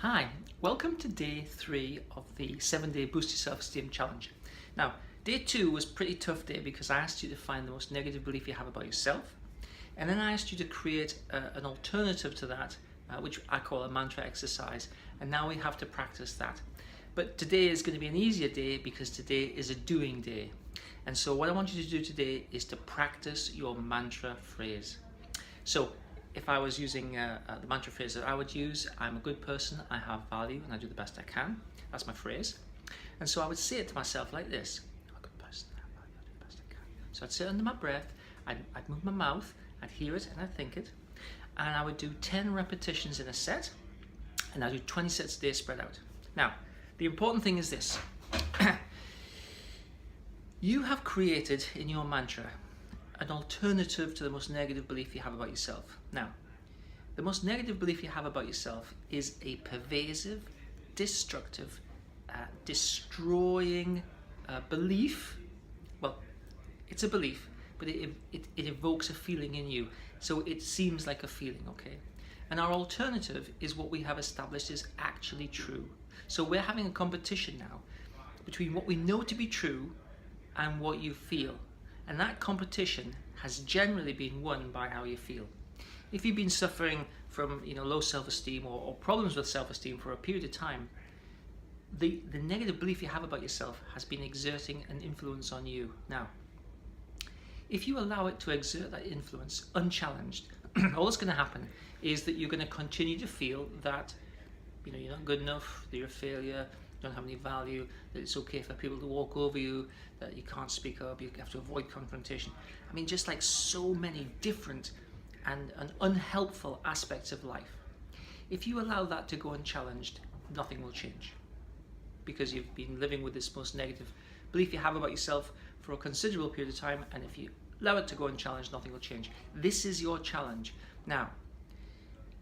Hi, welcome to day 3 of the 7-day Boost Your Self-Esteem Challenge. Now, day 2 was a pretty tough day because I asked you to find the most negative belief you have about yourself, and then I asked you to create an alternative to that, which I call a mantra exercise, and now we have to practice that. But today is going to be an easier day because today is a doing day. And so what I want you to do today is to practice your mantra phrase. So if I was using the mantra phrase that I would use, I'm a good person, I have value, and I do the best I can. That's my phrase. And so I would say it to myself like this. I'm a good person, I have value, I do the best I can. So I'd say it under my breath, I'd move my mouth, I'd hear it and I'd think it. And I would do 10 repetitions in a set, and I'd do 20 sets a day spread out. Now, the important thing is this. You have created in your mantra an alternative to the most negative belief you have about yourself. Now, the most negative belief you have about yourself is a pervasive, destructive, destroying belief. Well, it's a belief, but it evokes a feeling in you. So it seems like a feeling, okay? And our alternative is what we have established is actually true. So we're having a competition now between what we know to be true and what you feel. And that competition has generally been won by how you feel. If you've been suffering from low self-esteem or problems with self-esteem for a period of time, the negative belief you have about yourself has been exerting an influence on you. Now, if you allow it to exert that influence unchallenged, all that's going to happen is that you're going to continue to feel that you're not good enough, that you're a failure, you don't have any value, that it's okay for people to walk over you, that you can't speak up, you have to avoid confrontation. I mean, just like so many different and unhelpful aspects of life. If you allow that to go unchallenged, nothing will change, because you've been living with this most negative belief you have about yourself for a considerable period of time, and if you allow it to go unchallenged, nothing will change. This is your challenge. Now,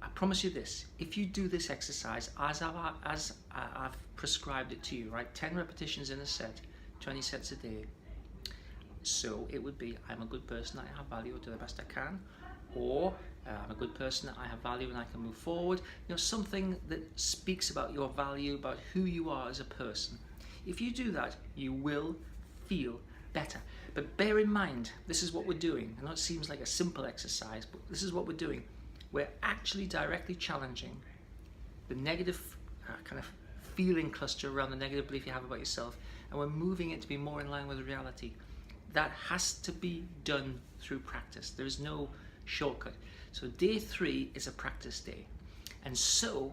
I promise you this, if you do this exercise as I've prescribed it to you, right, 10 repetitions in a set, 20 sets a day, so it would be, I'm a good person, I have value, I do the best I can, or I'm a good person, I have value and I can move forward, something that speaks about your value, about who you are as a person. If you do that, you will feel better. But bear in mind, this is what we're doing. I know it seems like a simple exercise, but this is what we're doing. We're actually directly challenging the negative kind of feeling cluster around the negative belief you have about yourself, and we're moving it to be more in line with reality. That has to be done through practice. There is no shortcut. So day 3 is a practice day. And so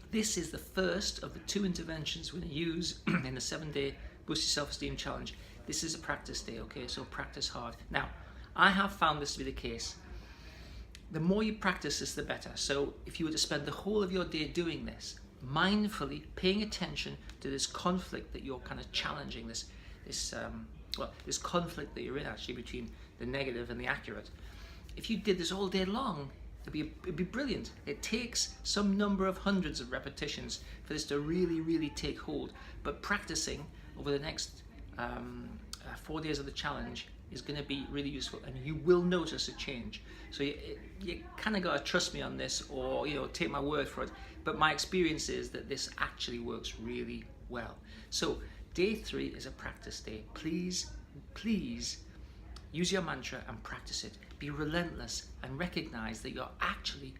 this is the first of the 2 interventions we're going to use in the 7-day Boost Your Self-Esteem Challenge. This is a practice day, okay? So practice hard. Now, I have found this to be the case. The more you practice this, the better. So if you were to spend the whole of your day doing this, mindfully paying attention to this conflict that you're kind of challenging, this conflict that you're in actually between the negative and the accurate. If you did this all day long, it'd be brilliant. It takes some number of hundreds of repetitions for this to really, really take hold. But practicing over the next 4 days of the challenge is going to be really useful, and you will notice a change. So you kind of got to trust me on this, or take my word for it. But my experience is that this actually works really well. So day 3 is a practice day. Please use your mantra and practice it. Be relentless and recognize that you're actually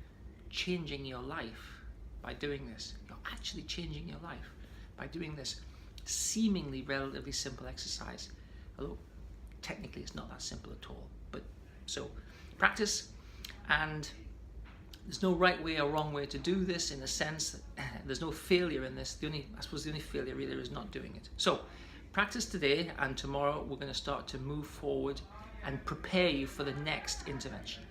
changing your life by doing this. You're actually changing your life by doing this seemingly relatively simple exercise. Although technically it's not that simple at all. But so practice, and there's no right way or wrong way to do this, in the sense that there's no failure in this. I suppose the only failure really is not doing it. So practice today, and tomorrow we're going to start to move forward and prepare you for the next intervention.